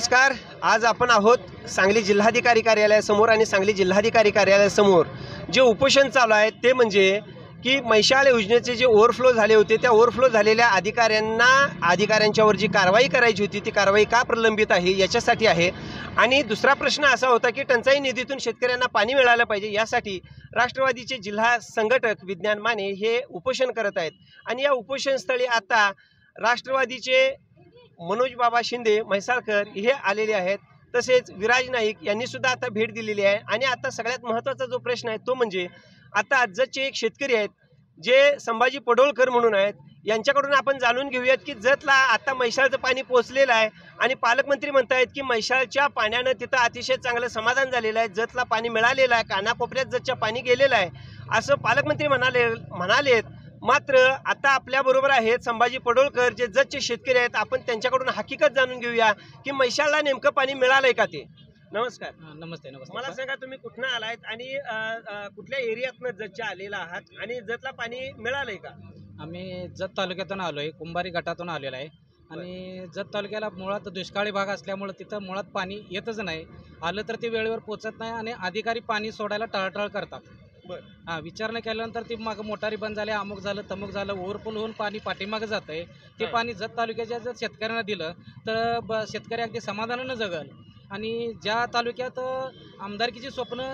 नमस्कार। आज आपण आहोत सांगली जिल्हाधिकारी कार्यालयासमोर आणि सांगली जिल्हाधिकारी कार्यालयासमोर जे उपोषण चालू आहे ते म्हणजे की मैशाळ योजनेचे जे ओव्हरफ्लो झाले होते त्या ओव्हरफ्लो झालेल्या अधिकाऱ्यांच्यावर जी कारवाई करायची होती ती कारवाई का प्रलंबित आहे याच्यासाठी आहे। आणि दुसरा प्रश्न असा होता की टंचाई निधीतून शेतकऱ्यांना पाणी मिळालं पाहिजे यासाठी राष्ट्रवादीचे जिल्हा संघटक विज्ञान माने हे उपोषण करत आहेत। आणि या उपोषणस्थळी आता राष्ट्रवादीचे मनोज बाबा शिंदे म्हैसाळकर हे आलेले आहेत, तसेच विराज नाईक यांनी सुद्धा आता भेट दिलेली आहे। आणि आता सगळ्यात महत्त्वाचा जो प्रश्न आहे तो म्हणजे आता जतचे एक शेतकरी आहेत जे संभाजी पडोळकर म्हणून आहेत, यांच्याकडून आपण जाणून घेऊयात की जतला आता म्हैसाळचं पाणी पोहोचलेलं आहे आणि पालकमंत्री म्हणतायत की म्हैसाळच्या पाण्यानं तिथं अतिशय चांगलं समाधान झालेलं आहे, जतला पाणी मिळालेलं आहे, कानाकोपऱ्यात जतच्या पाणी गेलेलं आहे असं पालकमंत्री म्हणालेत। मात्र आता आपल्याबरोबर आहेत संभाजी पडोळकर जे जतचे शेतकरी आहेत, आपण त्यांच्याकडून हकीकत जाणून घेऊया की म्हैसाळला नेमकं पाणी मिळालंय का ते। नमस्कार। नमस्ते। मला सांगा तुम्ही कुठनं आलात आणि कुठल्या एरियातनं जतच्या आलेला आहात आणि जतला पाणी मिळालंय का? आम्ही जत तालुक्यातून आलोय, कुंभारी गटातून आलेला आहे आणि जत तालुक्याला मुळात दुष्काळी भाग असल्यामुळे तिथं मुळात पाणी येतच नाही, आलं तर ते वेळेवर पोचत नाही आणि अधिकारी पाणी सोडायला टाळाटाळ करतात। विचारणा केल्यानंतर ती मागं मोटारी बंद झाल्या, अमुक झालं तमुक झालं, ओव्हरफ्लो होऊन पाणी पाठीमागं जातंय। ते पाणी जत तालुक्याच्या जर शेतकऱ्यांना दिलं तर शेतकरी अगदी समाधानानं जगल। आणि ज्या तालुक्यात आमदारकीची स्वप्न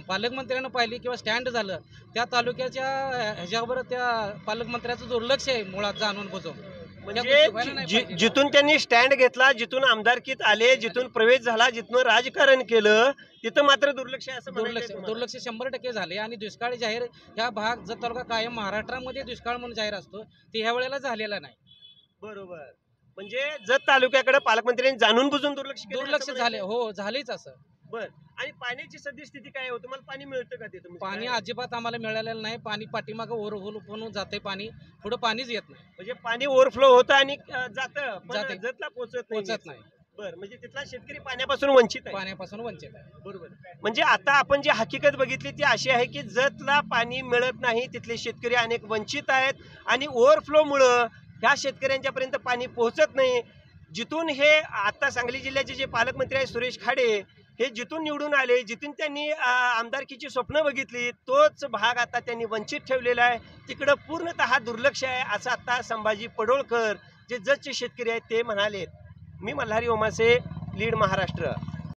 पालकमंत्र्यांना पाहिली किंवा स्टँड झालं त्या तालुक्याच्या ह्याच्यावर त्या पालकमंत्र्याचं दुर्लक्ष आहे मुळात जाणून बुजून। म्हणजे जिथून त्यांनी स्टँड घेतला, जिथून आमदारकीत आले, जिथून प्रवेश झाला, जिथून राजकारण केलं तिथं मात्र दुर्लक्ष आहे असं दुर्लक्ष 100% झाले। आणि दुष्काळ जाहीर ह्या भाग जत तालुका कायम महाराष्ट्रामध्ये दुष्काळ म्हणून जाहीर असतो ते ह्या वेळेला झालेला नाही। बरोबर, म्हणजे जत तालुक्याकडे पालकमंत्र्यांनी जाणून बुजून दुर्लक्ष झाले। हो, झालेच असं। बर, आणि पाण्याची सद्यस्थिती काय आहे? तुम्हाला पाणी मिळतं का? ते पाणी अजिबात आम्हाला मिळालेलं नाही। पाणी पाठीमागं ओव्हरफ्लो जाते, पाणी पुढे पाणीच येत नाही। म्हणजे पाणी ओव्हरफ्लो होतं आणि जातं जतला पोहोचत नाही। बर, म्हणजे तिथला शेतकरी पाण्यापासून वंचित आहे। बरोबर, म्हणजे आता आपण जी हकीकत बघितली ती अशी आहे की जतला पाणी मिळत नाही, तिथले शेतकरी अनेक वंचित आहेत आणि ओव्हरफ्लोमुळं ह्या शेतकऱ्यांच्यापर्यंत पाणी पोहोचत नाही। जिथून हे आता सांगली जिल्ह्याचे जे पालकमंत्री आहेत सुरेश खाडे हे जिथून निवडून आले, जिथून त्यांनी आमदारकीची स्वप्न बघितली तोच भाग आता त्यांनी वंचित ठेवलेला आहे, तिकडं पूर्णतः दुर्लक्ष आहे असं आता संभाजी पडोळकर जे जतचे शेतकरी आहेत ते म्हणालेत। मी मल्हारी ओमासे, लीड महाराष्ट्र।